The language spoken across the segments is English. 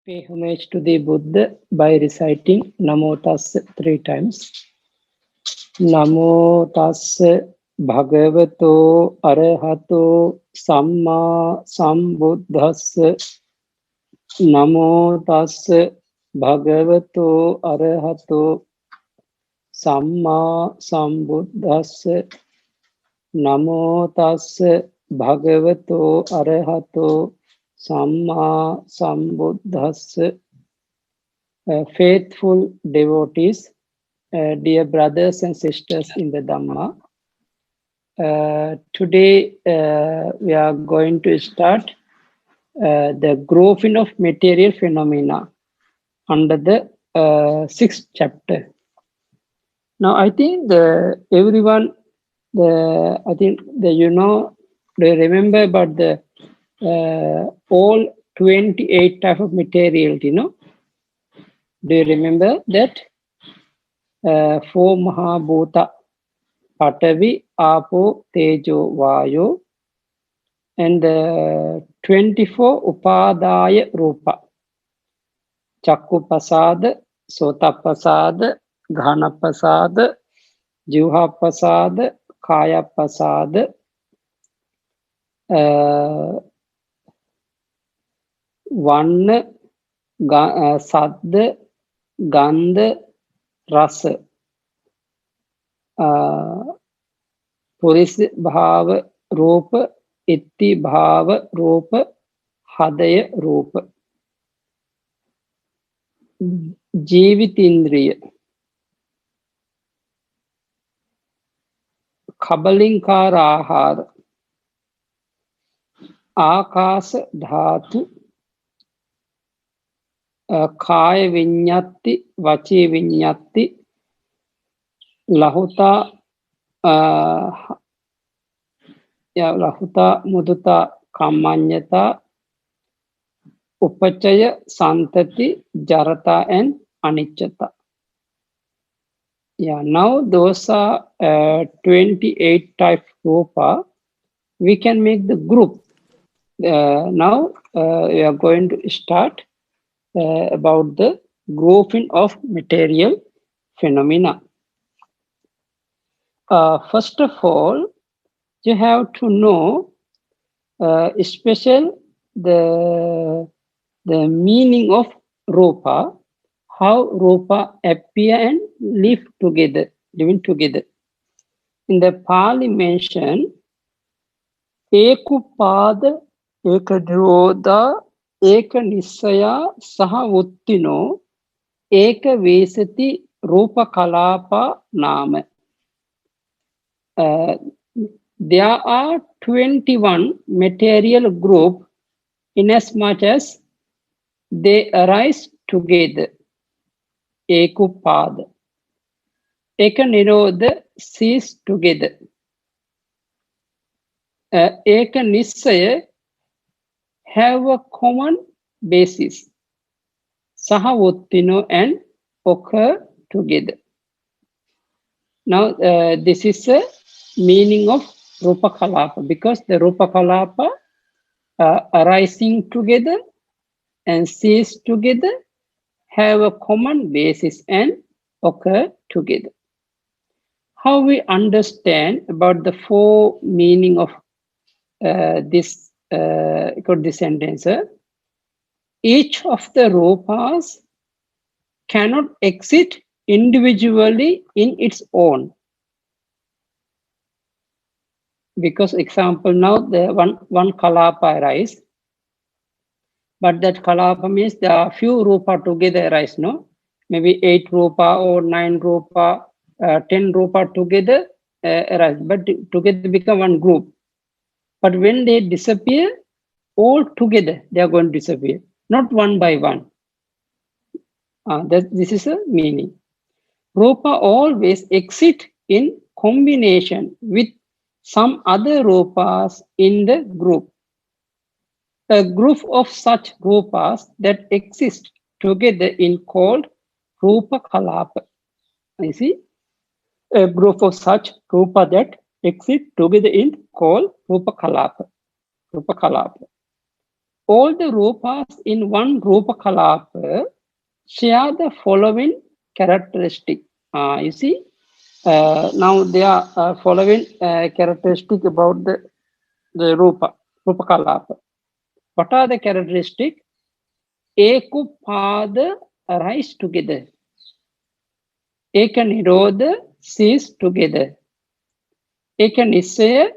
Pay homage to the Buddha by reciting Namo Tassa 3 times. Namo Tassa Bhagavato Arahato Samma Sambuddhassa. Namo Tassa Bhagavato Arahato Samma Sambuddhassa. Namo Tassa Bhagavato Arahato Samma Sambuddhassa. Faithful devotees, dear brothers and sisters in the Dhamma, today we are going to start the grouping of material phenomena under the sixth chapter. Now, I think everyone, I think they remember about the all 28 type of material, Do you remember that? 4 Mahabhuta, Patavi, Apo, Tejo, Vayo, and 24 Upadaya Rupa, Chakku Pasada, Sota Pasada, Ghana Pasada, Juha Pasada, Kaya Pasada, Vanna, Sadda, Gandha, Rasa, Puris Bhava Rupa, Itti Bhava Rupa, Hadaya Rupa. Jivitindriya, Kabalinkara Ahara, Akasa Dhatu, Kaya Vinyatti, Vachi Vinyatti, Lahuta, Lahuta, Muduta, Kamanyata, Upachaya, Santati, Jarata, and Anichata. Yeah, now those are 28 type rupa. We can make the group. Now we are going to start about the grouping of material phenomena. First of all, you have to know special the meaning of rupa, how rupa appear and live together, living together. In the Pali mention, Ekupada, Ekadroda, Eka Nisaya, Saha Uttino, Eka Vesati, Rupa Kalapa Nama. There are 21 material group inasmuch as they arise together. Ekupada. Eka Nirodha cease together. Eka Nisaya have a common basis. Saha Uttino and occur together. Now, this is a meaning of Rupa Kalapa, because the Rupa Kalapa arising together and cease together have a common basis and occur together. How we understand about the 4 meaning of this sentence? Each of the rupas cannot exist individually in its own. Because example, now the one kalapa arise, but that kalapa means there are few rupa together arise, no? Maybe 8 rupa or 9 rupa, 10 rupa together arise, but together become one group. But when they disappear, all together they are going to disappear, not one by one. This is a meaning. Rupa always exist in combination with some other rupas in the group. A group of such rupas that exist together in called Rupa Kalapa. You see, a group of such rupa that exist together in called Rupa Kalapa. Rupa Kalapa. all the rupas in one rupa kalapa share the following characteristic. You see, now they are following characteristic about the rupa kalapa. What are the characteristics? Ekupada arise together. Eka nirodha cease together. Eka nisaya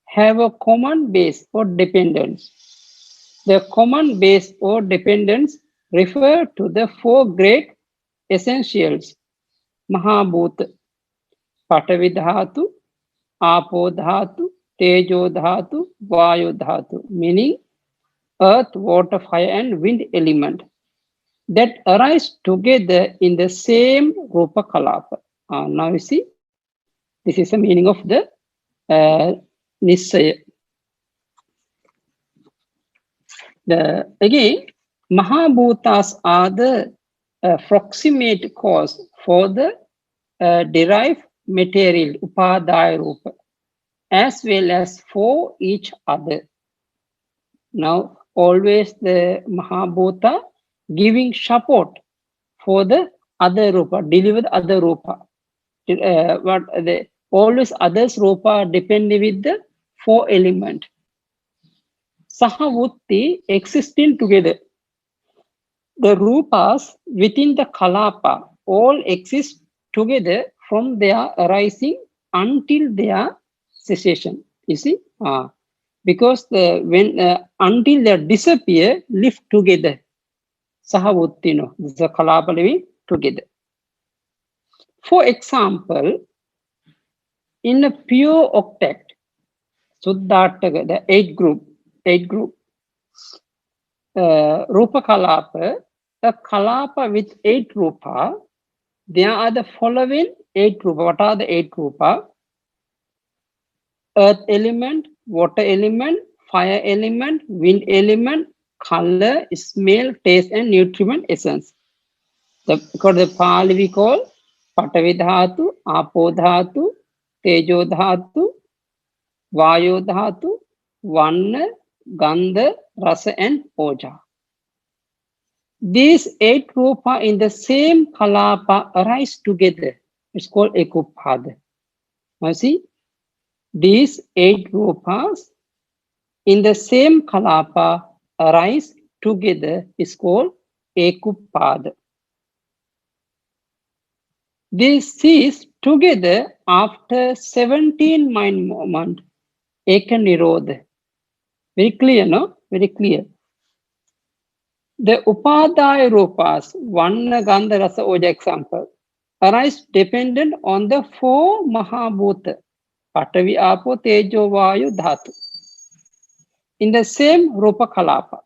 have a common base or dependence. The common base or dependence refer to the four great essentials. Mahabhuta, Patavi Dhatu, Apo Dhatu, Tejo Dhatu, Vayu Dhatu, meaning earth, water, fire, and wind element that arise together in the same Rupa Kalapa. Now you see, this is the meaning of the Nisaya. Again, Mahabhutas are the proximate cause for the derived material, Upadaya Rupa, as well as for each other. Now, always the Mahabhuta giving support for the other Rupa, deliver the other Rupa. Always others Rupa depend with the four element. Sahavutti existing together. The Rupas within the Kalapa all exist together from their arising until their cessation. You see, because until they disappear, live together. Sahavuttino, the Kalapa living together. For example, in a pure octet, Suddhataka, the eight group, Rupa Kalapa, a Kalapa with 8 Rupa, there are the following 8 Rupa. What are the 8 Rupa? Earth element, water element, fire element, wind element, color, smell, taste, and nutriment essence. Because the Pali we call Patavi Dhatu, Apo Dhatu, Tejo Dhatu, Vayu Dhatu, Vanna, Gandha, Rasa, and Oja. These 8 Rupa in the same Kalapa arise together. It's called Ekupada. Now see, these 8 Rupas in the same Kalapa arise together is called Ekupada. They cease together after 17 mind movement. Eka Nirodha. Very clear, no? Very clear. The Upadaya Rupas, Vanna, Gandha, Rasa, Oja example, arise dependent on the 4 Mahabhuta, Patavi, Apo, Tejo, Vayu, Dhatu, in the same Rupa Kalapa.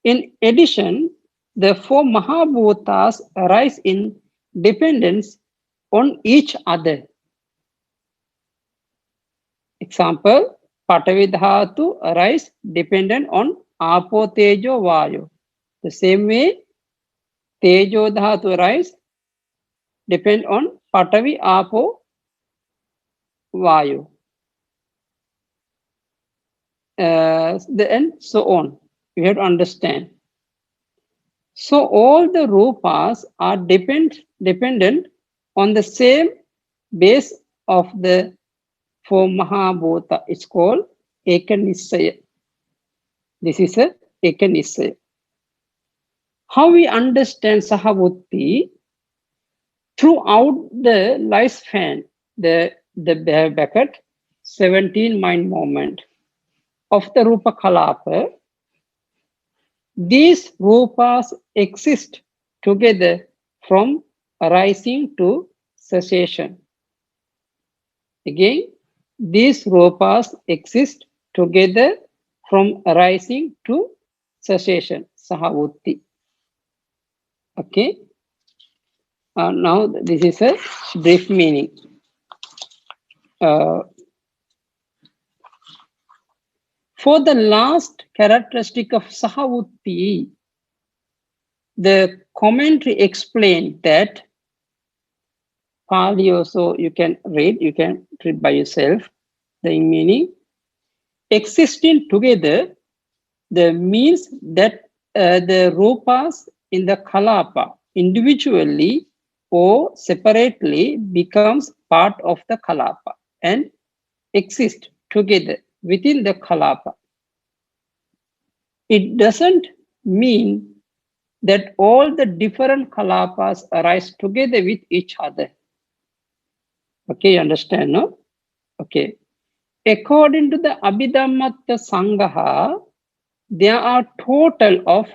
In addition, the 4 Mahabhutas arise in dependence on each other. Example, Patavi Dhatu arise dependent on Apo, Tejo, Vayu. The same way, Tejo Dhatu arise depend on Patavi, Apo, Vayu. And so on. You have to understand. So all the Rupas are dependent on the same base of the 4 Mahabhuta. It's called Eka Nisaya. This is a Eka Nisaya. How we understand Sahavutti? Throughout the lifespan, the Beckett 17 mind moment of the Rupa Kalapa, these Rupas exist together from arising to cessation. Again, these Rupas exist together from arising to cessation, Sahavutti. Okay. Now this is a brief meaning. For the last characteristic of Sahavutti, the commentary explained that, Pali also you can read by yourself, the meaning, existing together the means that the rupas in the kalapa individually or separately becomes part of the kalapa and exist together within the kalapa. It doesn't mean that all the different kalapas arise together with each other. Okay, you understand, no? Okay. According to the Abhidhammatta Sangaha, there are total of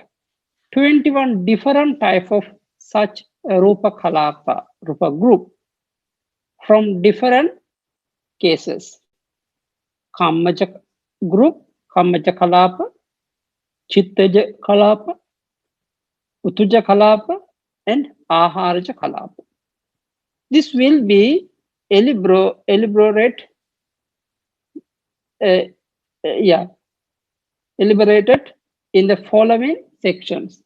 21 different type of such rupa kalapa, rupa group from different cases. Kammaja group, Kammaja kalapa, Chittaja kalapa, Utuja kalapa, and Aharaja kalapa. This will be elaborated in the following sections.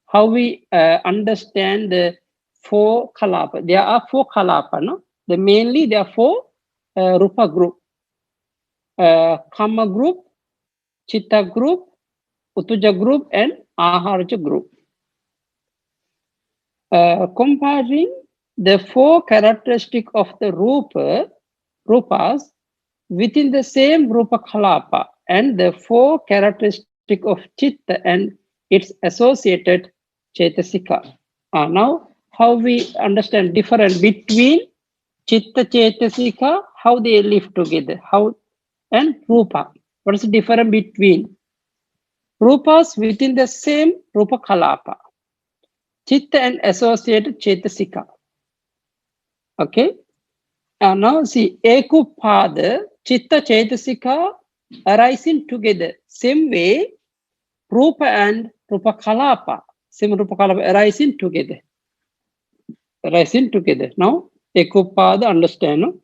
How we understand the four kalapa. There are four kalapa, no? Mainly there are four rupa group. Kamma group, Chitta group, Utuja group, and Aharaja group. Comparing the four characteristics of the rupas within the same rupa kalapa and the four characteristics of chitta and its associated chetasika. Now, how we understand difference between chitta chetasika, how they live together, how and rupa. What is the difference between rupas within the same rupa kalapa, chitta and associated chetasika? Okay. Now see, ekupada, chitta chetasika arising together. Same way, rupa and rupa kalapa, same rupa kalapa arising together. Arising together. Now, ekupada, understand, no?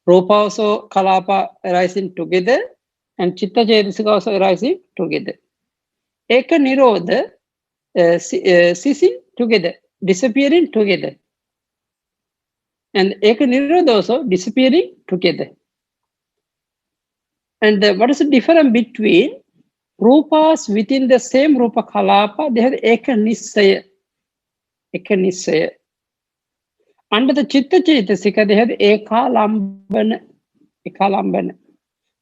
Rupa also kalapa arising together, and chitta chetasika also arising together. Eka nirodha, ceasing together, disappearing together. And Eka nirodha also disappearing together. And what is the difference between rupas within the same rupa kalapa? They have eka nisaya. Eka nisaya. Under the chitta chetasika, they have ekalambana. Ekalambana.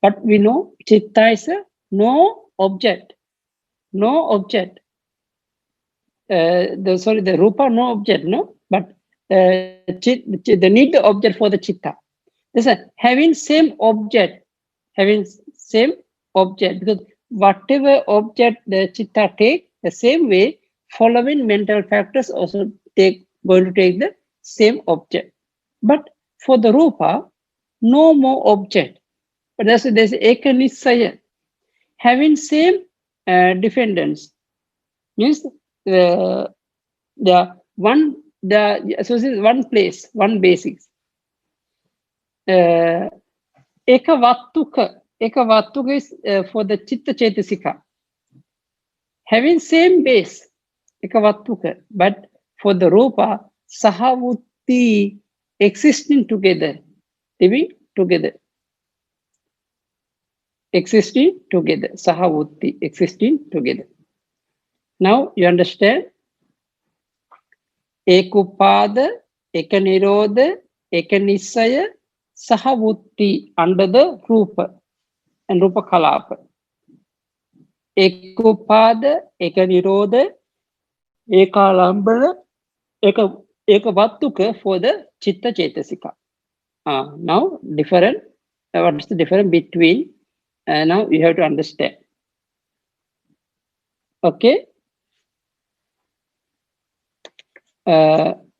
But we know chitta is no object. No object. The rupa, no object, no? But the need the object for the chitta. This is having same object, because whatever object the chitta take, the same way following mental factors also going to take the same object. But for the rupa, no more object. But there's eka nisaya, having same defendants. Means the association one place, one basics. Eka vattuka is for the chitta chetasika. Having same base, eka vattuka, but for the rupa, sahavutti, existing together, living together. Existing together, sahavutti, existing together. Now you understand? Ekupada, eka nirodha, eka nisaya, sahavutti under the rupa and rupa kalapa. Ekupada, eka nirodha, eka lambana, eka vattuka for the chitta chetasika. Now different. What is the difference between? Now you have to understand. Okay.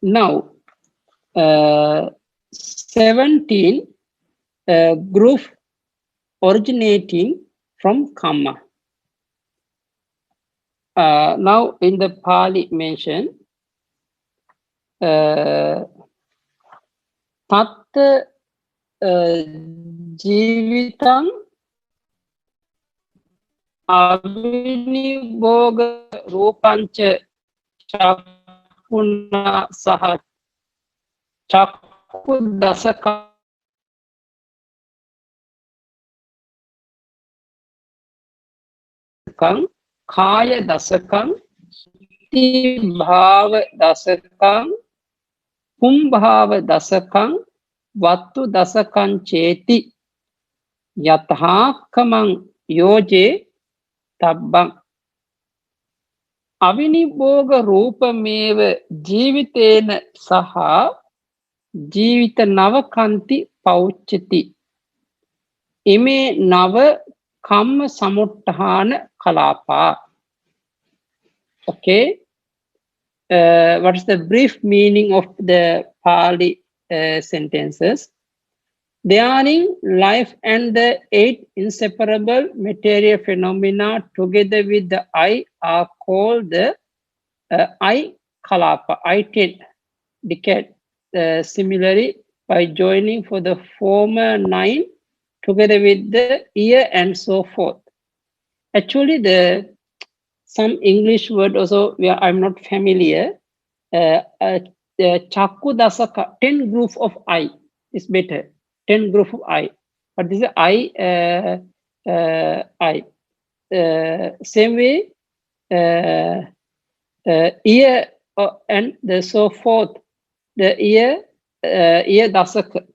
Now 17 group originating from kamma. Now in the Pali mention, tatta jivitang aviniboga rupancha chakuna saha chakku dasaka dasakam, kaya dasakam, iti bhava dasakam, kumbhava dasakam, vattu dasakam cheti, yathakamang yoje tabbam. Avinibhoga rupameva jivitena saha jivita navakanti pauchati. Ime nava kamma samuttahana kalapa. Okay. What is the brief meaning of the Pali sentences? Therein, life and the 8 inseparable material phenomena together with the I are called the I Kalapa, I-10 decade. Similarly, by joining for the former 9 together with the year and so forth. Actually, some English word also where I'm not familiar. The Chakku Dasaka, 10 group of I is better. 10 group of I. But this is I. Same way, year and the so forth. The year Dasaka,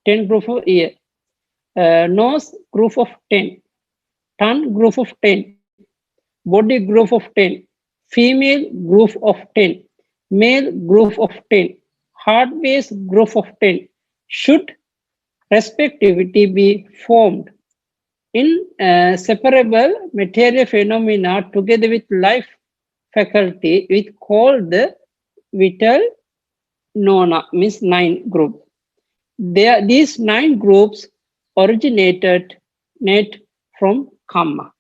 10 group of year. Nose group of 10. Tongue group of 10. Body group of 10. Female group of 10. Male group of 10. Heart base group of 10. Should respectively be formed in separable material phenomena together with life faculty, which called the vital nona, means 9 group. These 9 groups originated from Kamma.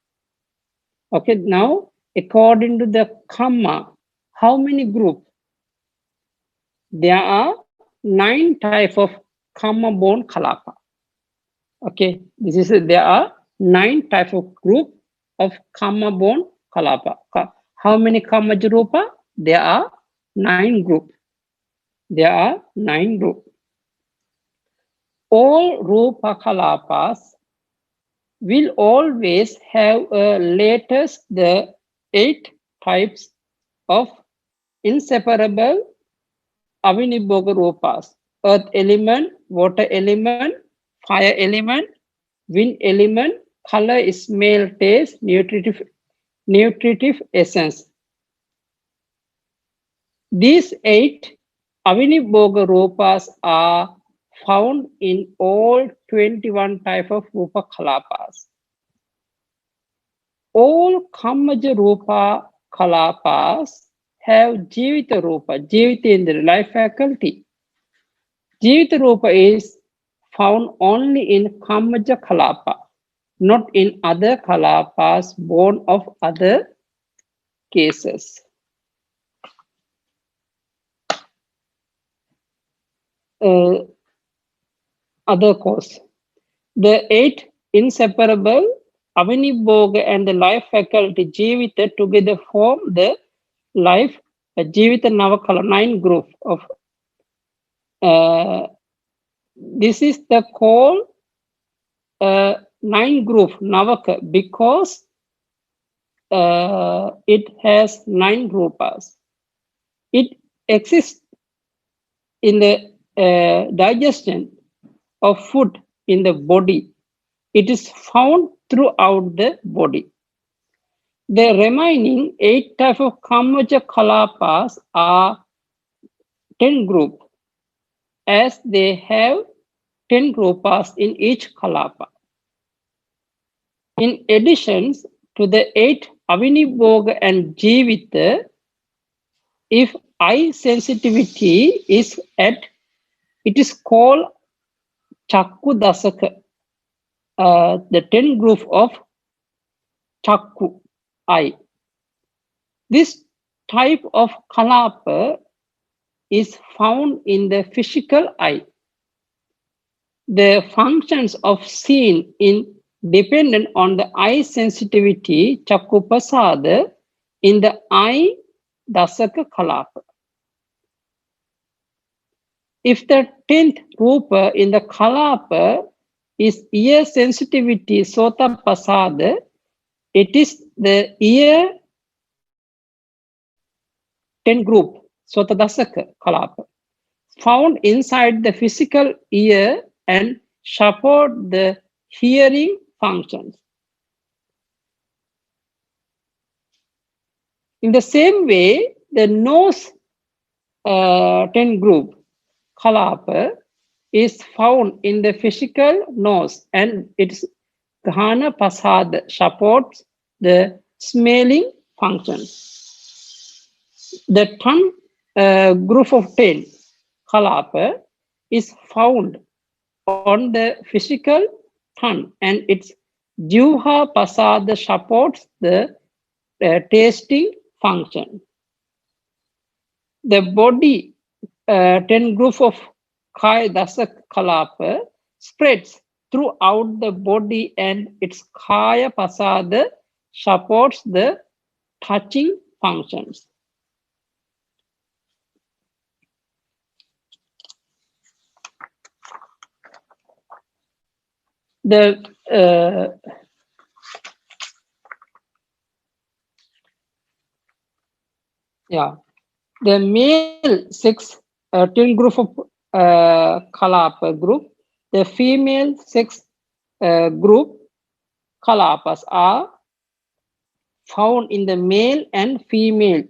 Okay, now according to the Kamma, how many groups? There are 9 types of Kamma born Kalapa. Okay, there are 9 types of group of Kamma born Kalapa. How many Kamma Rupa? There are 9 groups. There are 9 groups. All Rupa Kalapas will always have latest the 8 types of inseparable Avinibhoga Rupas: earth element, water element, fire element, wind element, color, smell, taste, nutritive essence. These 8 Avinibhoga Rupas are found in all 21 types of Rupa Kalapas. All Kammaja Rupa Kalapas have Jivita Rupa, Jivita in the life faculty. Jivita Rupa is found only in Kammaja Kalapa, not in other Kalapas born of other cases. Other cause. The 8 inseparable Avinibhoga and the life faculty Jivita together form the life Jivita Navakala, 9 group of. This is the called 9 group Navaka because it has 9 rupas. It exists in the digestion of food in the body. It is found throughout the body. The remaining 8 types of Kammaja Kalapas are 10 group, as they have 10 rupas in each Kalapa. In addition to the 8 Avinibhoga and Jivita, if eye sensitivity is at, it is called Chakku Dasaka, the 10 group of Chakku, eye. This type of Kalapa is found in the physical eye. The functions of seeing in dependent on the eye sensitivity, Chakku Pasada, in the eye Dasaka Kalapa. If the 10th Rupa in the Kalapa is ear sensitivity, Sota Pasada, It is the year 10 group, Sotadasaka Kalapa, found inside the physical ear and support the hearing functions. In the same way, the nose 10 group Kalapa is found in the physical nose and its Ghana Pasad supports the smelling functions. The tongue group of 10 Kalapa is found on the physical tongue and its Juha Pasad supports the tasting function. The body 10 group of Kai Dasak Kalapa spreads throughout the body and its Kaya Pasada supports the touching functions. The male 6 10 group of Kalapa group, the female 6 group Kalapas are found in the male and female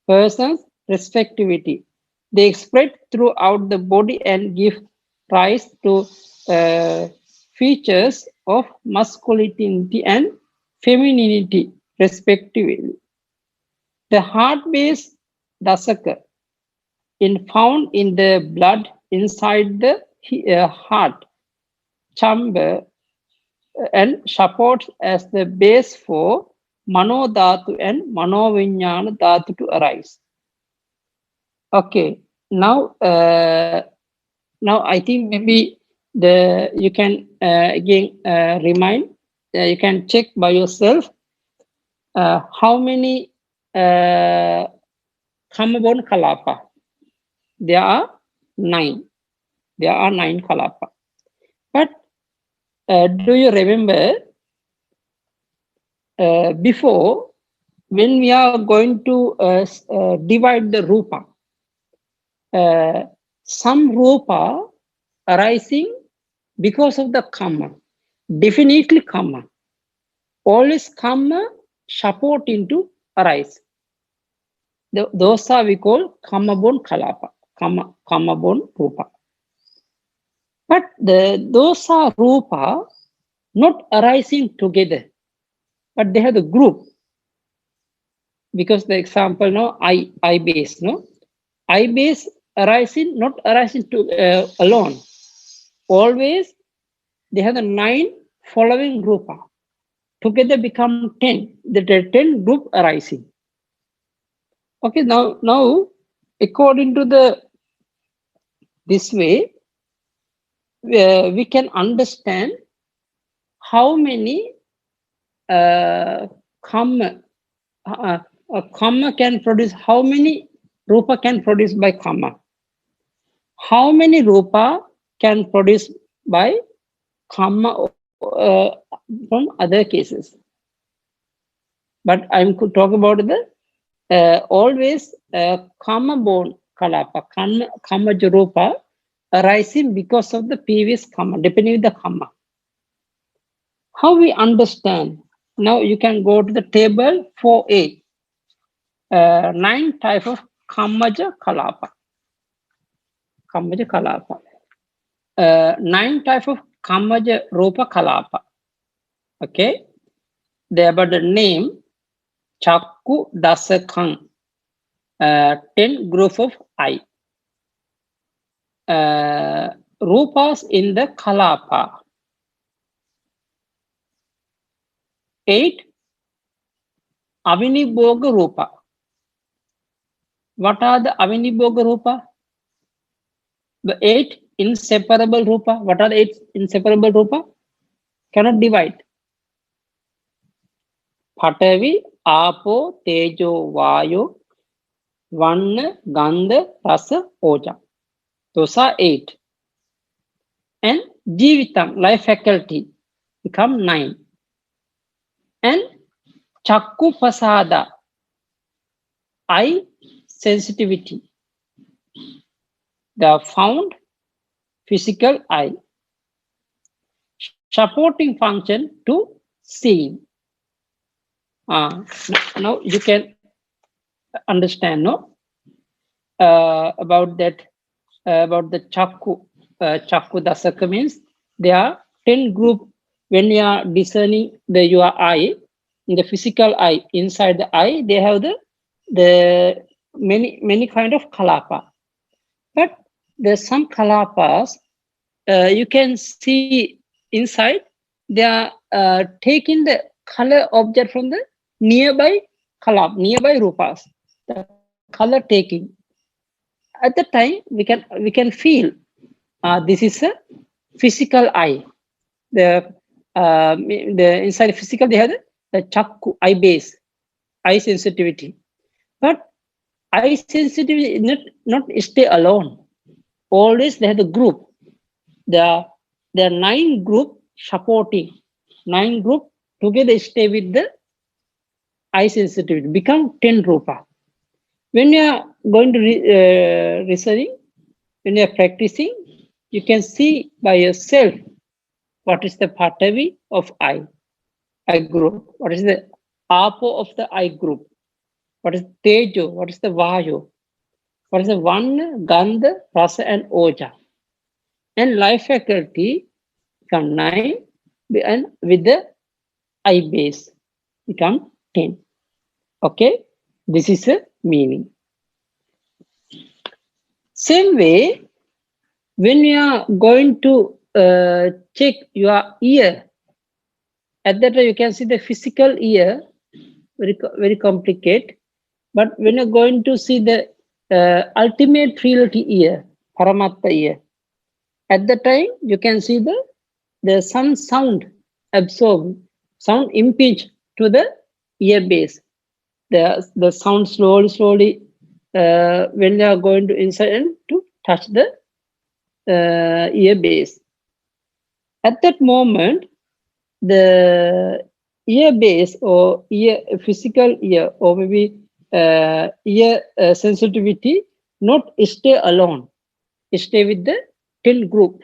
persons respectively. They spread throughout the body and give rise to features of masculinity and femininity respectively. The heart-based dasaka is found in the blood inside the heart chamber and supports as the base for Mano Dhatu and Mano Vinyana Dhatu to arise. Okay, now I think maybe you can again remind, you can check by yourself how many Kamabon Kalapa. There are 9. There are 9 Kalapa. But do you remember before, when we are going to divide the Rupa, some Rupa arising because of the Kamma, definitely Kamma. Always Kamma supporting to arise. Those are we call Kamabon Kalapa, Kamabon Rupa. But those are Rupa not arising together, but they have the group. Because the example now, I base, no? I base arising, not arising to alone. Always they have the 9 following Rupa. Together become 10. The 10 group arising. Okay, now according to this way, we can understand how many Kamma can produce, how many Rupa can produce by Kamma. How many Rupa can produce by Kamma from other cases. But I'm talking about the always Kamma born Kalapa, Kamma Rupa arising because of the previous Kamma, depending on the Kamma. How we understand? Now you can go to the table 4A. 9 type of Kammaja Kalapa. Kammaja Kalapa. 9 type of Kammaja Rupa Kalapa. Okay. There by the name Chakku Dasakang. 10 group of I. Rupas in the Kalapa. 8 Avinibhoga Rupa. What are the Avinibhoga Rupa? The 8 inseparable Rupa. What are the 8 inseparable Rupa? Cannot divide. Patavi, Apo, Tejo, Vayu, Vanna, Gandha, Rasa, Oja. Those are 8. And Jivitam, life faculty, become 9. And Chakku pasada, eye sensitivity, the found physical eye, supporting function to seeing. Now you can understand, no, about that, about the chakku. Chakku dasaka means there are 10 group when you are discerning your eye, in the physical eye, inside the eye, they have the many kind of kalapa. But there's some kalapas you can see inside. They are taking the color object from the nearby nearby rupas, the color taking. At the time, we can feel this is a physical eye. The inside physical, they have the chakku, eye base, eye sensitivity. But eye sensitivity not stay alone. Always they have the group. There are 9 group supporting. 9 group together stay with the eye sensitivity, become 10 rupa. When you are going to researching, when you are practicing, you can see by yourself what is the patavi of eye group, what is the apo of the eye group, what is tejo, what is the vayu, what is the one, gandha, rasa, and oja. And life faculty become 9, and with the eye base become 10. Okay, this is a meaning. Same way, when you are going to check your ear, at that time you can see the physical ear, very complicated. But when you're going to see the ultimate reality ear, Paramatta ear, at the time you can see the some sound absorbed, sound impinged to the ear base. The sound slowly when they are going to inside and to touch the ear base. At that moment, the ear base or ear physical ear or maybe ear sensitivity not stay alone, stay with the 10 group.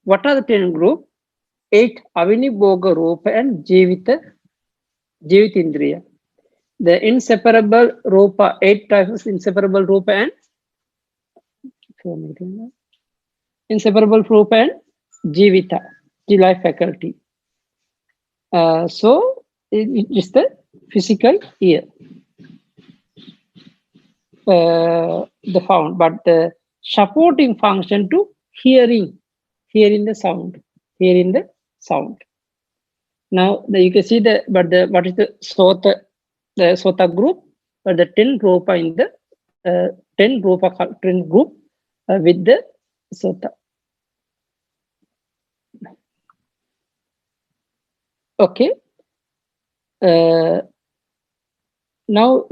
What are the 10 group? 8 Avinibhoga Rupa and Jivitindriya. The inseparable Rupa, 8 types inseparable Rupa and inseparable Rupa and Jivita, the life faculty. So it is the physical ear, the found, but the supporting function to hearing the sound, hearing the sound. Now you can see what is the Sota group, but the 10 Rupa in the 10 group with the Sota. Okay. Now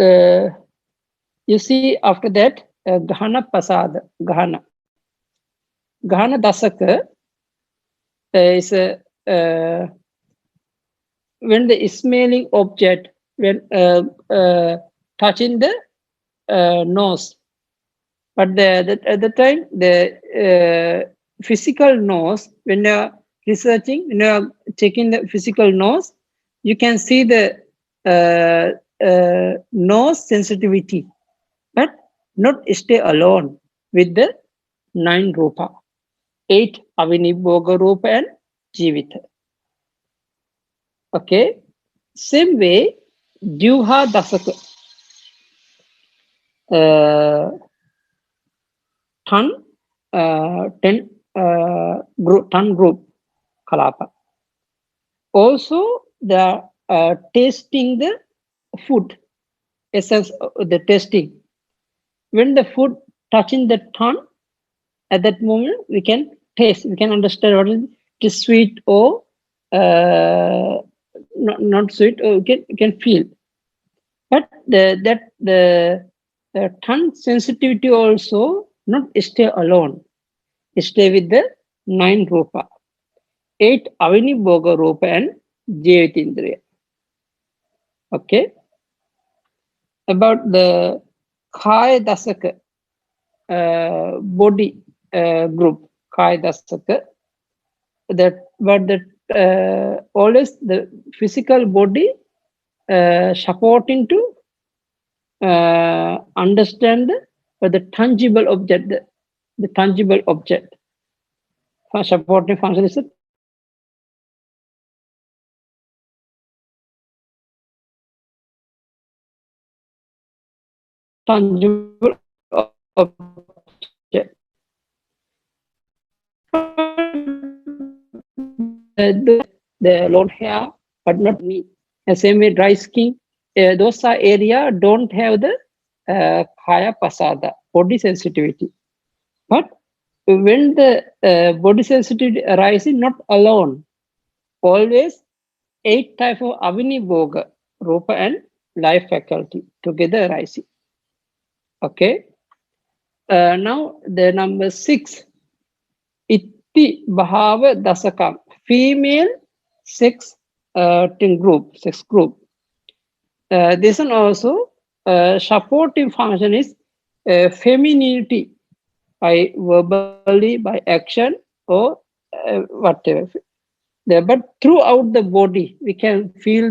you see after that Ghana Pasada, Ghana Dasaka is when the smelling object, when touching the nose, but at the time the physical nose, when you are researching, when you are checking the physical nose, you can see the nose sensitivity, but not stay alone with the 9 Rupa, 8 Avinibhoga Rupa and Jivita. Okay, same way, Juha Dasaka, ten group Kalapa. Also, the tasting the food, essence of the tasting. When the food touching the tongue, at that moment we can taste, we can understand what it is sweet or not sweet, or we can feel. But the tongue sensitivity also not stay alone, stay with the 9 Rupa, 8 Avinibhoga Rupa and Jivitindriya. Okay. About the Kaya Dasaka body group, Kaya Dasaka, that but that always the physical body supporting to understand the tangible object, the tangible object. For supporting function is a tangible object. The long hair, but not me. The same way, dry skin. Those are area don't have the kaya pasada, body sensitivity. But when the body sensitivity arises, not alone, always 8 type of aviniboga, rupa and life faculty together arising. Okay. Now the number 6, itti bhava dasakam, female sex group, sex group. This one also supporting function is femininity by verbally, by action, or whatever. But throughout the body, we can feel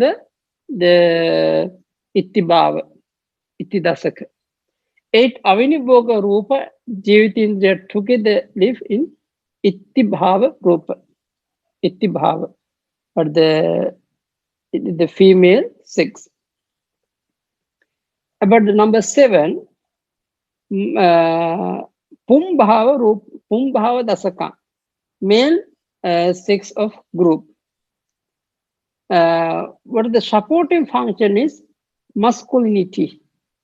the ittibhava, ittidasaka. 8 aviniboga rupa jivitindriya together live in ittibhava rupa, ittibhava, or the female sex. About the number 7, pumbhava rupa, pumbhava dasaka, male sex of group. What the supporting function is masculinity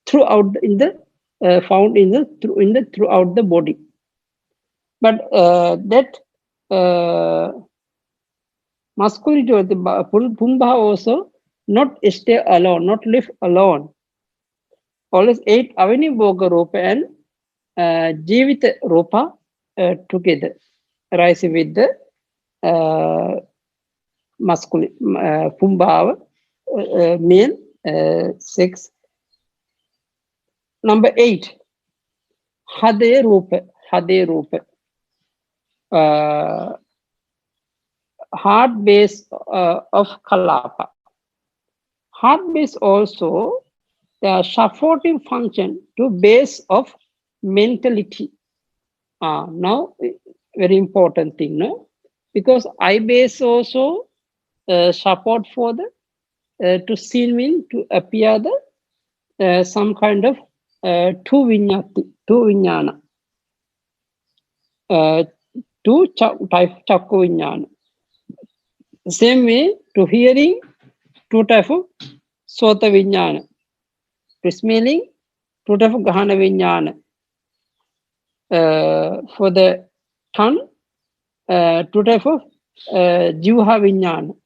throughout in the found in the throughout the body. But that masculinity of the pumbha also not stay alone, not live alone. Always 8 aviniboga rupa and jivita rupa together, rising with the masculine pumbhava male sex. Number 8, hade rupa, hade rupa, heart base of kalapa. Heart base also the supporting function to base of mentality. Now very important thing, no? Because eye base also support for the to see mean to appear the some kind of two vinyana, two type chakku vinyana. Same way to hearing, two type of sota vinyana. To smelling, two type of gahana vinyana. For the tongue, two type of jivha vinyana.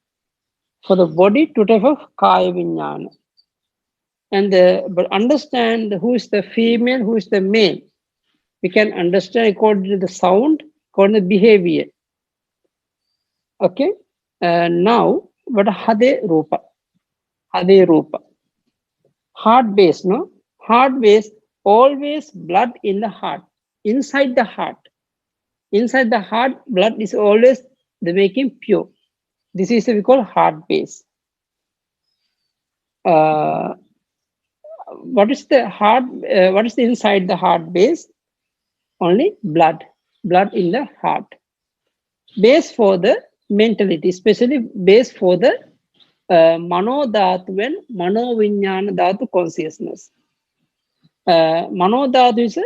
For the body, two type of kaya vinyana. And but understand who is the female, who is the male. We can understand according to the sound, according to the behavior. Okay. Now, what hade rupa? Hade rupa. Heart base, no? Heart base, always blood in the heart, inside the heart. Inside the heart, blood is always the making pure. This is what we call heart base. What is the heart? What is the inside the heart base? Only blood, blood in the heart. Base for the mentality, especially base for the mano dhatu and mano vinyana dhatu consciousness. Mano dhatu is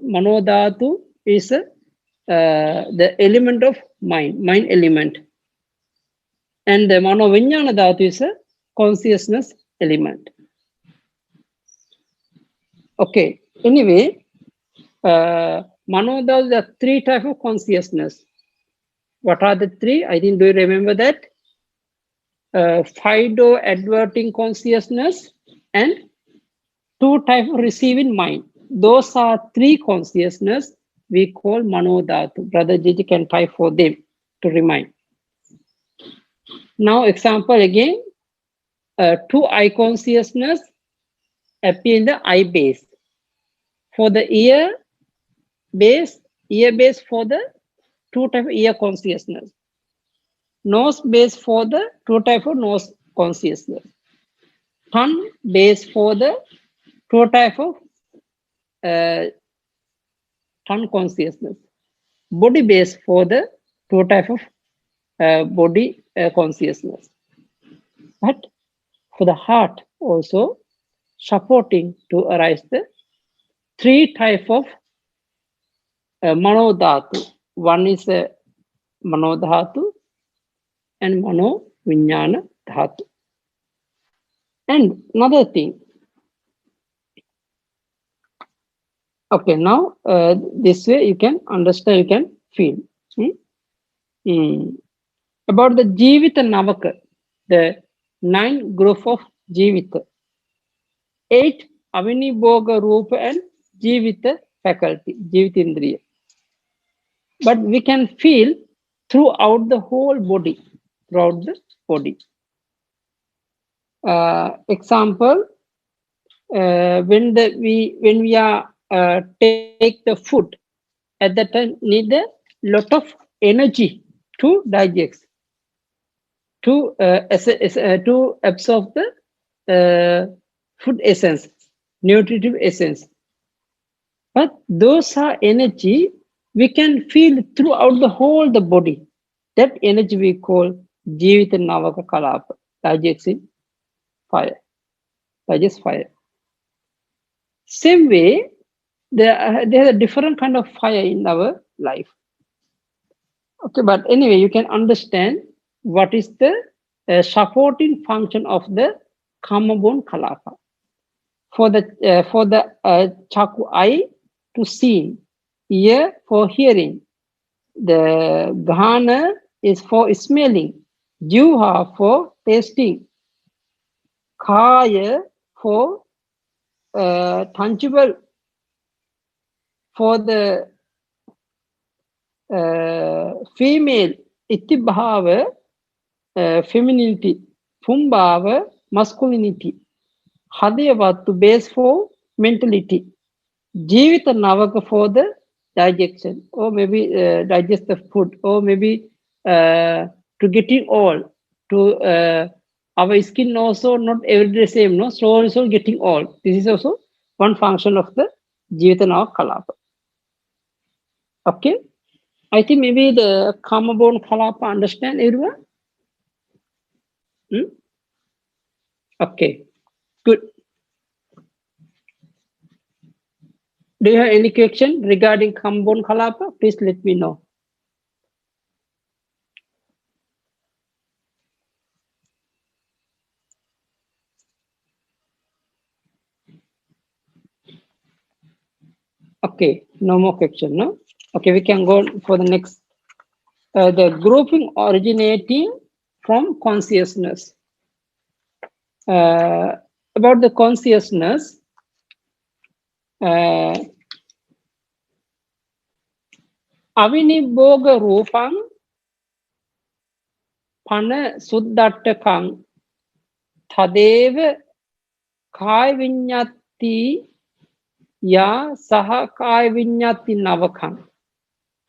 mano dhatu is the element of mind element. And the mano vinyana dhatu is a consciousness element. Okay, anyway, mano dhatu, there are 3 types of consciousness. What are the 3? I think, do you remember that? Fido adverting consciousness and 2 types of receiving mind. Those are 3 consciousness we call mano dhatu. Brother Gigi can type for them to remind. Now example again, two eye consciousness appear in the eye base. For the ear base for the two type of ear consciousness. Nose base for the two type of nose consciousness. Tongue base for the two type of uh, tongue consciousness. Body base for the two type of body consciousness. But for the heart also supporting to arise the three type of manodhatu. One is manodhatu and mano vijnana dhatu. And another thing, okay, now this way you can understand, you can feel. About the Jivita Navaka, the 9 group of Jivita, 8 Avinibhoga Rupa and Jivita faculty, Jivitindriya. But we can feel throughout the whole body, example, when we are take the food, at that time need a lot of energy to digest, to absorb the food essence, nutritive essence. But those are energy we can feel throughout the whole the body. That energy we call Jivita Navaka Kalapa, digesting fire, digest fire. Same way, there's a different kind of fire in our life. Okay, but anyway, you can understand what is the supporting function of the Kamabon Kalapa. For the chaku eye to see, ear for hearing, the ghana is for smelling, juha for tasting, kaya for tangible, for the female, itibhava, femininity, pumbhava, masculinity, hadayavatu base for mentality, jivita navaka for the digestion, or maybe digest the food, or maybe to getting old, to our skin also not every day same, no, slowly also getting old. This is also one function of the jivita navaka kalapa. Okay, I think maybe the Kamabon Kalapa understand everyone? Okay, good. Do you have any question regarding Kamabon Kalapa? Please let me know. Okay, no more question, no? Okay, we can go for the next. The grouping originating from consciousness. About the consciousness, Avinibhoga Rupang Pana Suddhattakang Tadeva Kai Vinyati Ya Saha Kai Vinyati Navakang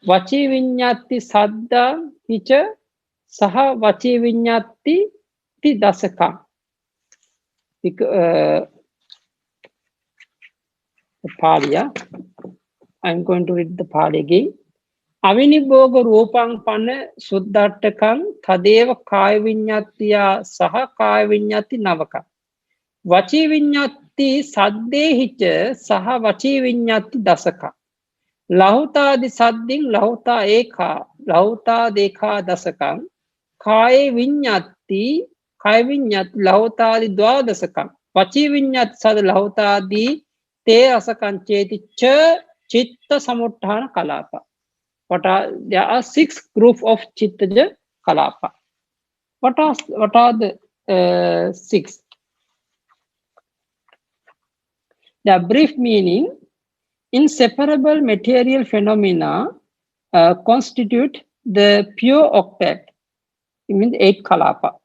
Vachi Vinyati Saddha Hicha Saha Vachi Vinyati Ti Dasaka. The Pali, I'm going to read the Pali again. Avinibhoga Rupang Pana Suddhattakang Tadeva Kai Vinyatiya Saha Kai Vinyati Navaka Vachi Vinyati Saddehicha Saha Vachi Vinyati Dasaka Lahuta di Sadding Lahuta Eka Lahuta Dekha Dasakang Kai Vinyati Lahuta di Dwa Dasakang Vachi Vinyati Sad Lahuta di Te Asakan Cheti Cha Chitta Samuttana Kalapa. There are 6 groups of Chittaja Kalapa. What are the 6? The brief meaning: inseparable material phenomena constitute the pure octet. it means 8 kalapa.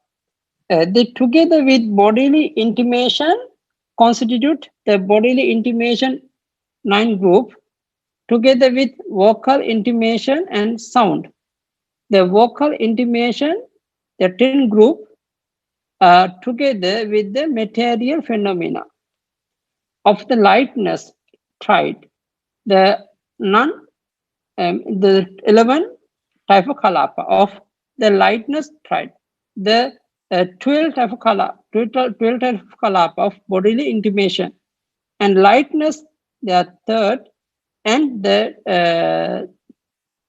They together with bodily intimation constitute the bodily intimation 9 group, together with vocal intimation and sound. The vocal intimation, the 10 group, together with the material phenomena of the lightness tried, the the 11 type of kalapa of the lightness tried, the 12 type of kalapa of bodily intimation, and lightness, the third, and the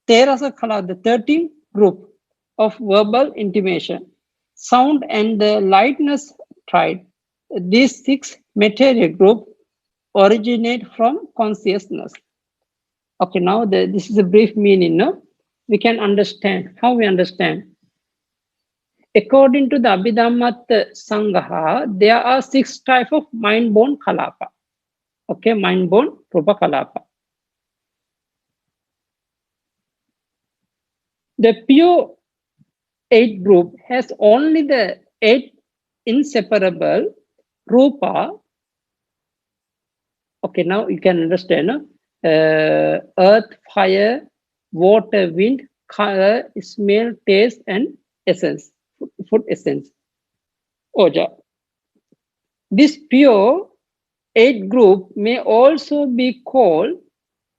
terasa kalapa, the 13th group of verbal intimation, sound and the lightness tried. These 6 material group originate from consciousness. Okay, now this is a brief meaning. No, we can understand how we understand. According to the Abhidhamma Sangaha, there are 6 types of mind-born kalapa. Okay, mind-born rupa kalapa. The pure 8 group has only the 8 inseparable rupa. Okay, now you can understand. No? Earth, fire, water, wind, color, smell, taste, and essence, food essence. Oja. This pure 8 group may also be called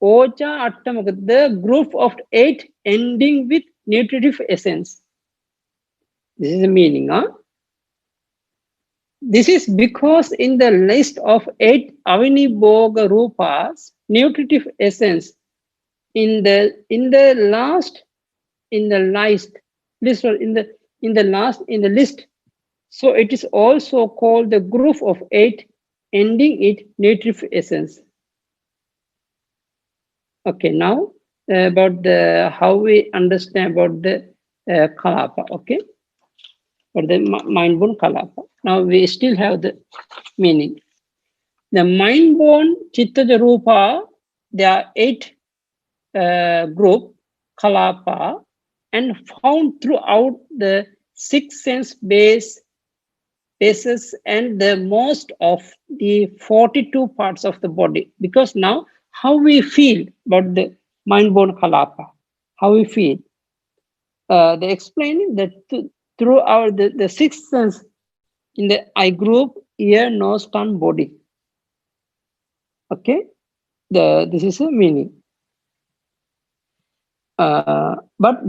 Oja Attamaka, the group of 8 ending with nutritive essence. This is the meaning. Huh? This is because in the list of 8 Avinibhoga Rupas, nutritive essence in the list, so it is also called the group of 8 ending it nutritive essence. Okay, now about the how we understand about the kalapa. Okay, but the mind-born kalapa. Now we still have the meaning. The mind-born chittaja rupa, there are 8 group kalapa and found throughout the 6 sense bases and the most of the 42 parts of the body. Because now how we feel about the mind-born kalapa, how we feel. They explain that throughout the 6 sense in the eye group, ear, nose, tongue, body. Okay, this is a meaning. But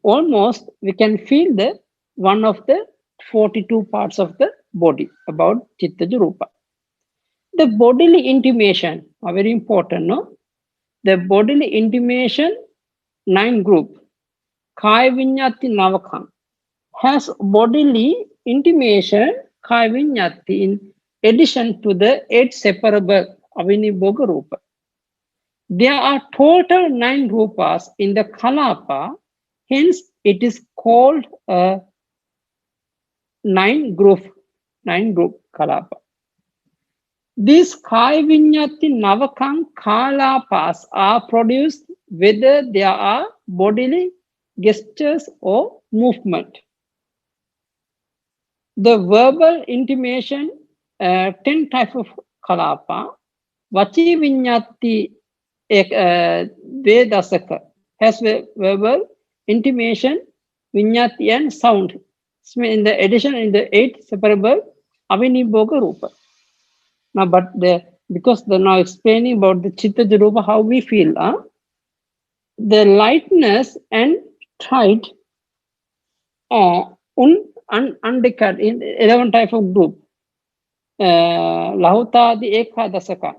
almost we can feel the one of the 42 parts of the body about Chittaja Rupa. The bodily intimation are very important, no? The bodily intimation 9 group, Kaya Vinyati Navakam, has bodily intimation Kaya Vinyati in addition to the 8 separable Avinibhoga Rupa. There are total 9 rupas in the kalapa, hence it is called a 9 group kalapa. These Kaya Vinyati Navakam kalapas are produced whether there are bodily gestures or movement. The verbal intimation, 10 types of kalapa, Vachi Vinyati Vedasaka has verbal intimation, vinyati and sound. In the addition in the 8 separable Avinibhoga Rupa. Now, but because they're now explaining about the Chittaja Rupa, how we feel, the lightness and tried undecayed in 11 type of group, Lahutadi Ekadasaka,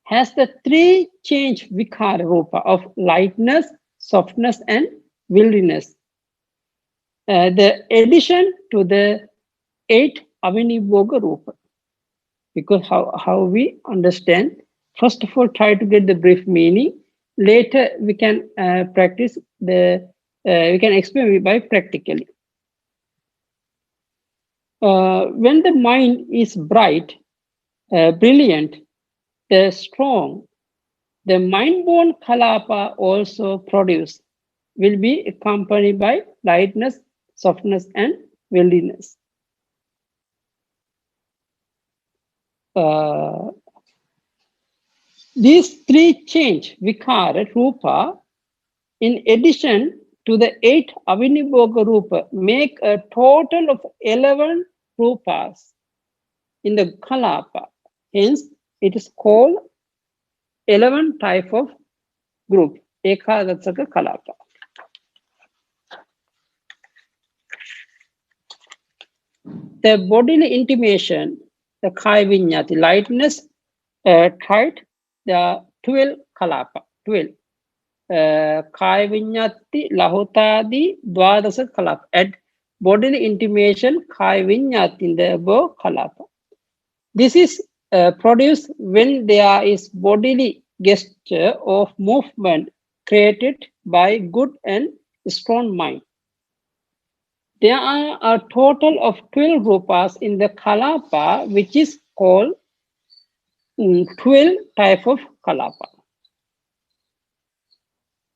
has the 3 change Vikara Rupa of lightness, softness, and wilderness. The addition to the 8 Avinibhoga Rupa. Because how we understand, first of all, try to get the brief meaning. Later, we can practice we can explain by practically. When the mind is bright, brilliant, strong, the mind-born kalapa also produce will be accompanied by lightness, softness, and wildness. These three change Vikara Rupa in addition to the 8 Avinibhoga Rupa make a total of 11 Rupas in the Kalapa. Hence, it is called 11 type of group, Ekadatsaka Kalapa. The bodily intimation, the Kai Vinyati, lightness, height, the 12 Kalapa, 12. Kai Vinyati, Lahutadi, Dwadasa Kalapa. At bodily intimation, Kai Vinyati in the above Kalapa. This is produced when there is bodily gesture of movement created by good and strong mind. There are a total of 12 rupas in the Kalapa, which is called 12 type of Kalapa.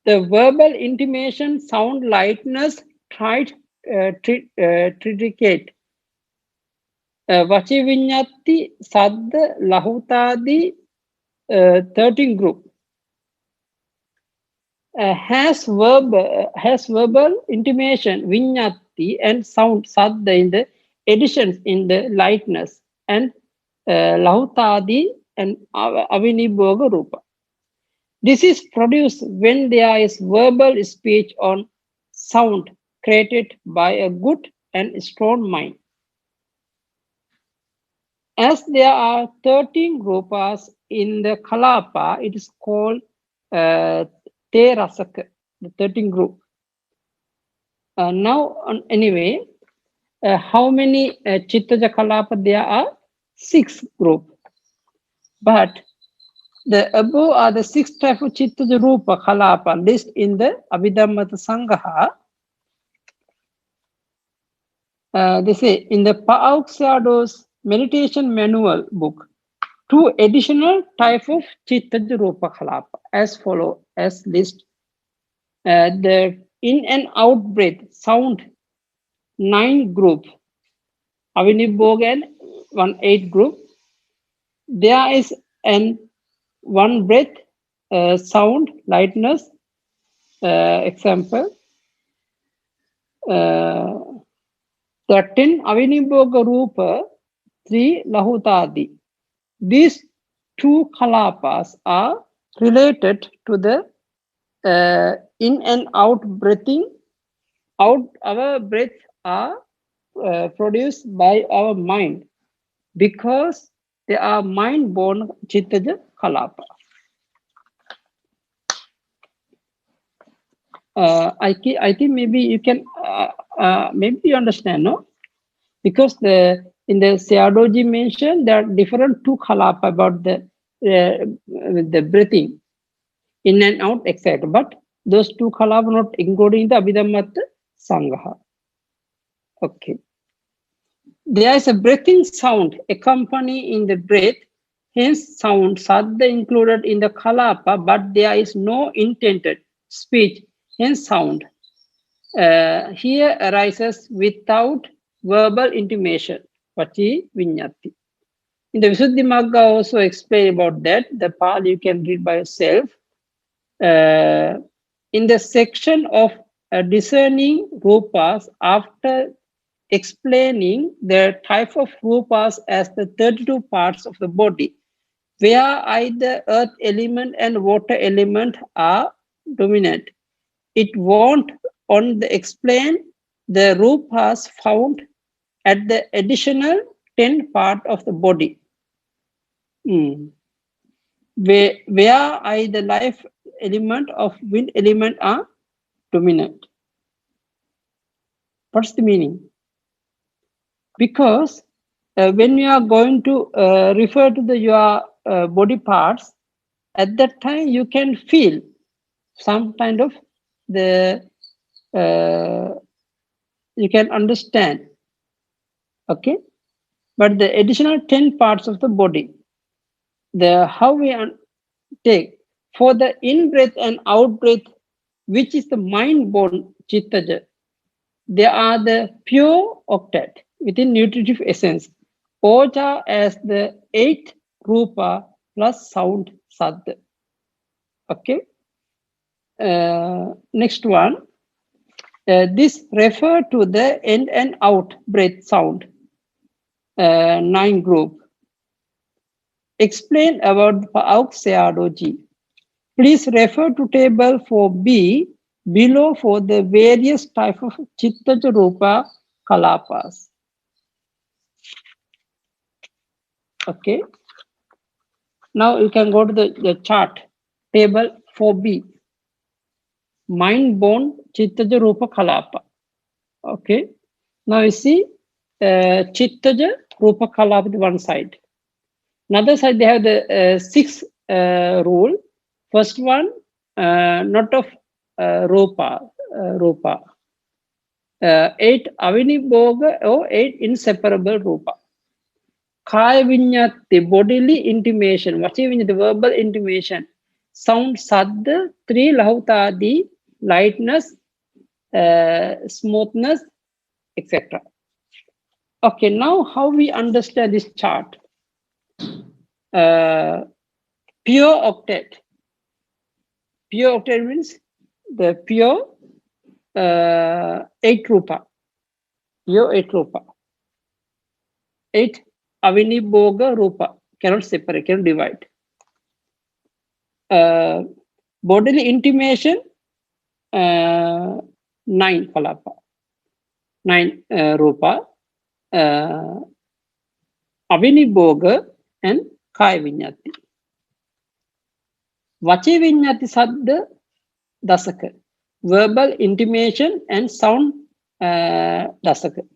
The verbal intimation, sound, lightness, tridicate, Vachi Vinyati, Sadda, Lahutadi, 13 group. Has verbal intimation, Vinyati, and sound, Sadda, in the additions in the lightness, and Lahutadi and Avinibhoga Rupa. This is produced when there is verbal speech on sound created by a good and strong mind. As there are 13 rupas in the Kalapa, it is called Terasaka, the 13 group. Now, anyway, how many Chittaja Kalapa there are? 6 group. But the above are the 6 type of Chittaja Rupa Kalapa list in the Abhidhammata Sangaha. They say in the Paauksyado's meditation manual book, 2 additional type of Chittaja Rupa Kalapa as follow as list. The in and out breath sound 9 group, Avinibhoga and 1-8 group. There is an 1 breath sound lightness example. The 10 Avinibhoga Rupa, 3 Lahutadi. These 2 Kalapas are related to the in and out breathing. Our breath are produced by our mind because they are mind-born Chittaja Kalapa. I think maybe you can maybe you understand, no? Because in the Sayadaw mentioned there are different 2 Kalapa about the breathing in and out, etc. But those 2 Kalapa not included in the Abhidhammata Sangaha. Okay. There is a breathing sound accompanying the breath, hence sound Sadda included in the Kalapa, but there is no intended speech, hence sound. Here arises without verbal intimation, Vachi Vinyati. In the Visuddhimagga also explain about that. The Pali you can read by yourself. In the section of discerning rupas, after explaining the type of rupas as the 32 parts of the body, where either earth element and water element are dominant, it won't on the explain the rupas found at the additional 10 part of the body, where either life element of wind element are dominant. What's the meaning? Because when you are going to refer to your body parts, at that time you can feel some kind of you can understand, okay? But the additional 10 parts of the body, how we take for the in breath and out breath, which is the mind-born chittaja. They are the pure octet within nutritive essence. Oja as the 8th rupa plus sound sadda. Okay. Next one. This refer to the in and out breath sound. 9 group. Explain about Pauk Seadoji. Please refer to table 4b below for the various type of Chittaja Rupa Kalapas. Okay. Now you can go to the chart, table 4b. Mind born Chittaja Rupa Kalapa. Okay. Now you see Chittaja Rupa Kalapa to one side. Another side, they have the 6 rule. First one, not of Rupa. 8 Avinibhoga or 8 inseparable Rupa. Kaya Vinyati, bodily intimation, vachi the verbal intimation. Sound Sadda, 3 Lahutadi, lightness, smoothness, etc. Okay, now how we understand this chart? Pure octet. Pure octet means the pure 8 rupa. Pure 8 rupa. 8 avinibhoga rupa. Cannot separate, cannot divide. Bodily intimation, 9 kalapa. 9 rupa. Avinibhoga and Kaya Vinyati. Vachi Vinyati Sadda Dasaka. Verbal intimation and sound Dasaka.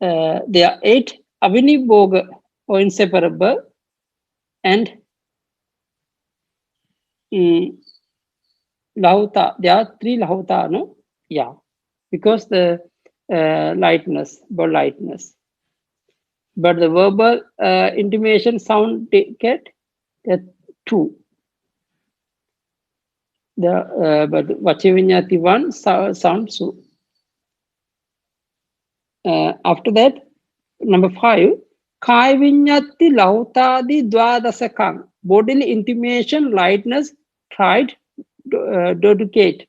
There are 8 Avinibhoga or inseparable and Lahuta. There are 3 Lahuta, no? Yeah. Because the lightness, but lightness. But the verbal intimation sound get 2. But Vachivinyati 1 sounds so. After that, number 5, Kaya Vinyati Lautadi Dwadasakam. Bodily intimation, lightness, tried, dodicate.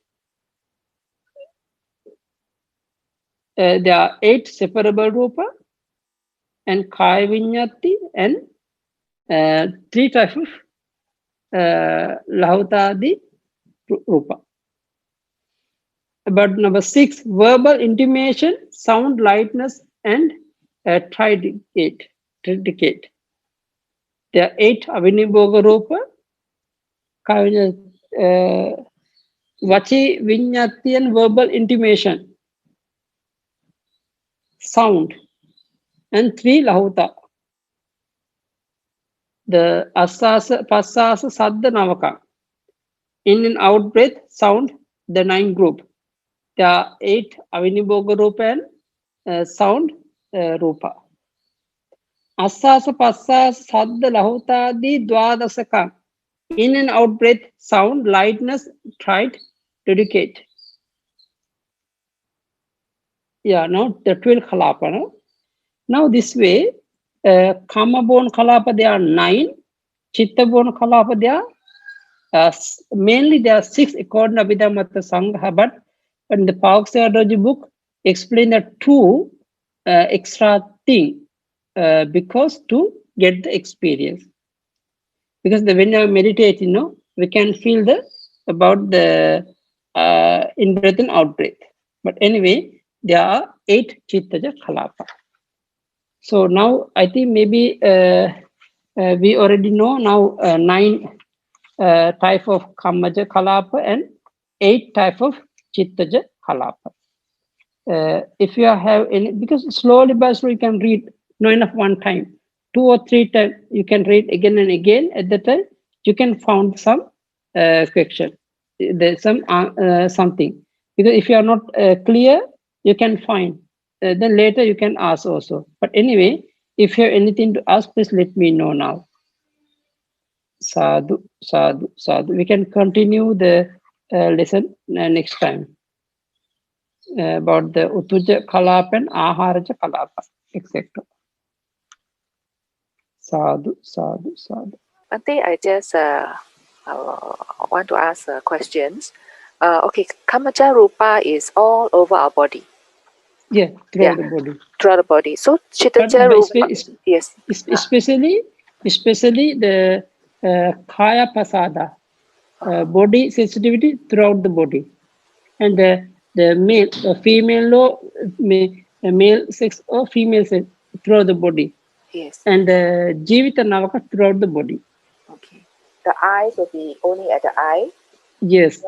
There are 8 separable rupa and Kaya Vinyati and 3 types of Lautadi rupa. But number 6, verbal intimation, sound, lightness, and tridicate. There are 8 Avinibhoga rupa, Vachi Vinyati and verbal intimation, sound, and 3 Lahuta. The Asasa, Passasa, Sadda, Navaka. In and out breath, sound, the 9 group. There are 8 Avinibhoga rupa and sound rupa. Asasa, Passasa, Sadda, Lahutadi, Dwadasaka. In and out breath, sound, lightness, tried, dedicate. Yeah, now the 12 Kalapa. No? Now this way, Kama born Kalapa, there are 9. Chitta born Kalapa, there are mainly there are 6 according to Abhidhamma Sangha, but in the Pauk Seadoji book, explain that 2 extra thing because to get the experience. Because when you meditate, we can feel about the in breath and out breath. But anyway, there are 8 Chittaja Kalapa. So now I think maybe we already know now 9 type of Kammaja Kalapa and 8 type of Chittaja Kalapa. If you have any, because slowly by slowly you can read, not enough one time, 2 or 3 times you can read again and again. At the time you can find some question, there's some something. Because if you are not clear, you can find. Then later you can ask also. But anyway, if you have anything to ask, please let me know now. Sadhu, sadhu, sadhu. We can continue the listen next time about the Utuja Kalapa and Aharaja Kalapa, etc. Sadhu, sadhu, sadhu. Bhante, I just want to ask questions. Okay, Kamaja Rupa is all over our body. Yeah, throughout the body. Throughout the body. So Chittaja But Rupa, yes. especially the Kaya Pasada, body sensitivity throughout the body, and the male, female or male sex or female sex throughout the body, Yes. and Jivita Navaka throughout the body. Okay. The eyes will be only at the eye. Yes.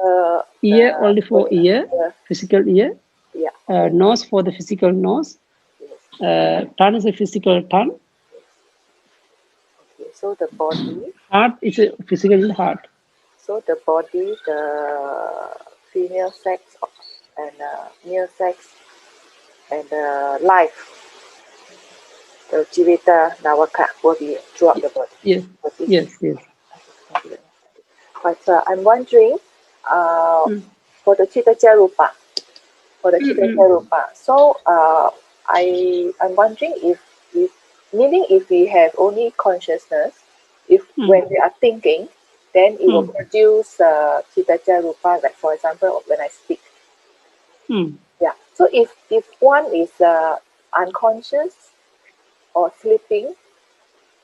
Ear only for ear, physical ear. Yeah. Nose for the physical nose. Yes. Tongue is a physical tongue. Okay. So the body. Heart is a physical heart. So the body, the female sex and male sex and life, the Jivita Navaka will be throughout the body. Yes. Yes. Yes. But I'm wondering, for the Chittaja Rupa, so I'm wondering if meaning if we have only consciousness, if when we are thinking, then it will produce Chittaja Rupa, like for example when I speak. Yeah. So if one is unconscious or sleeping,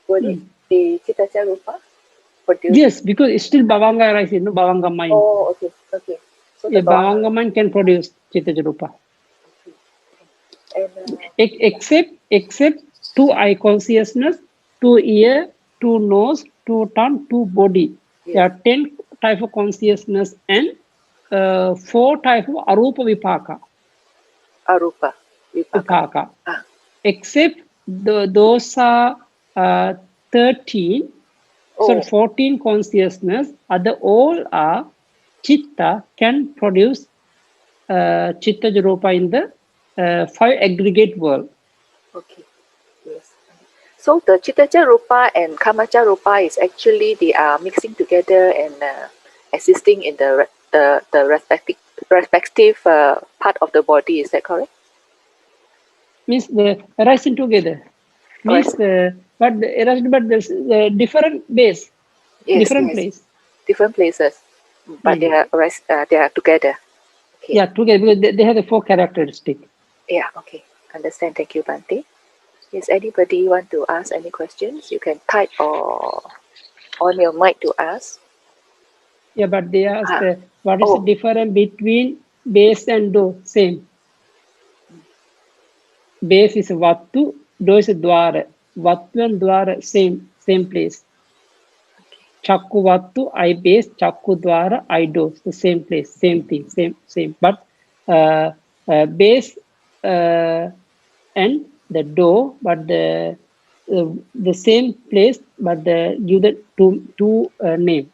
would it be Chittaja Rupa? Yes, because it's still Bhavanga arises, no Bhavanga mind. Oh, okay, okay. So the Bhavanga mind can produce Chittaja Rupa. Except 2 eye consciousness, 2 ear, 2 nose, 2 tongue, 2 body. Yes. There are 10 type of consciousness and 4 type of arupa vipaka. Arupa vipaka. Except those are 13. So 14 consciousness. Other all are chitta can produce Chittaja Rupa in the 5 aggregate world. Okay. Yes. So the Chittaja Rupa and Kamaja Rupa is actually they are mixing together and existing in the respective part of the body. Is that correct? Means the arising together. Means but there's different base, different place, different places, but they are together. Okay. Yeah, together because they have the 4 characteristics. Yeah. Okay. Understand. Thank you, Bhante. Is anybody want to ask any questions? You can type or on your mic to ask. Yeah, but they ask what is the difference between base and do? Same. Base is Vattu, do is Dwara. Vattu and Dwara same place. Chakku Vattu, I base, Chakku Dwara, I do. The same place, same thing, same. But base and the do, but the same place, but give the two name.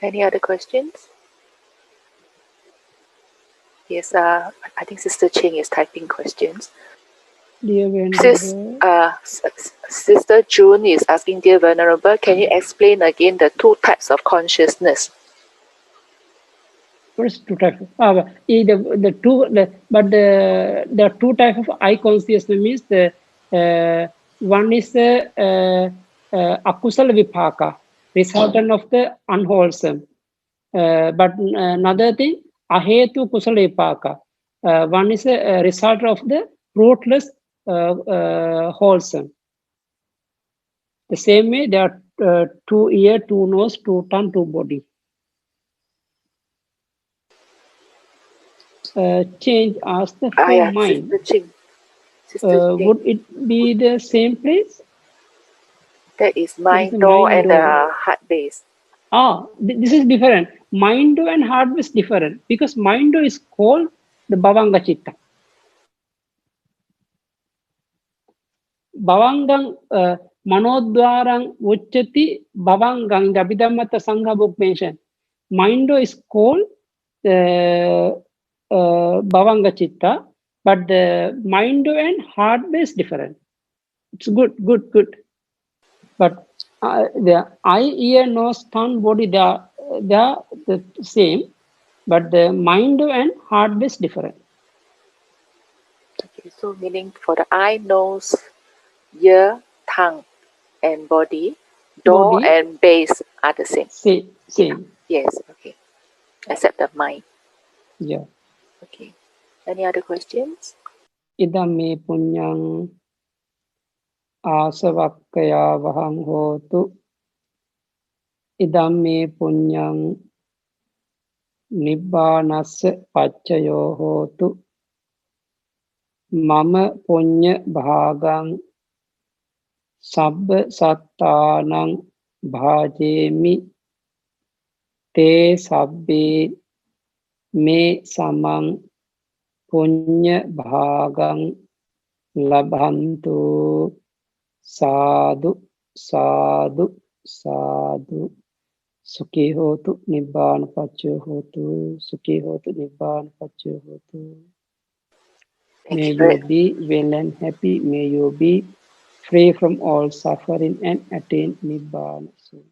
Any other questions? Yes, I think Sister Ching is typing questions. Sister June is asking, dear Venerable, can you explain again the 2 types of consciousness? First 2 types. But the 2 types of eye consciousness means one is akusala vipaka, resultant of the unwholesome. But another thing, ahetu kusala vipaka. One is a result of the fruitless wholesome. The same way, there are 2 ear, 2 nose, 2 tongue, 2 body. Change as the mind. Would it be the same place? That is mind door and heart base. This is different. Mind door and heart base different because mind door is called the Bhavanga Chitta. Bhavangang Manodwarang Uchati Bhavangang in the Abhidhammata Sangha book mentioned. Mind door is called Bhavanga Chitta, but the mind and heart base different. It's good. But the eye, ear, nose, tongue, body, they are they are the same, but the mind and heart is different. Okay, so meaning for the eye, nose, ear, tongue, and body, door Body, and base are the same. same. Yes, okay. Except the mind. Yeah. Okay. Any other questions? Idam me punyang asavakkaya vahang hotu. Idam me punyang nibbanassa paccayo hotu. Mama punya bhagang sabba sattanang bhajemi te sabbe me samang punya bhagang labhantu sadhu sadhu sadhu sukhi hotu nibbana paccayo hotu sukhi hotu nibbana paccayo hotu. Thank May you very you be well and happy. May you be free from all suffering and attain Nibbana soon.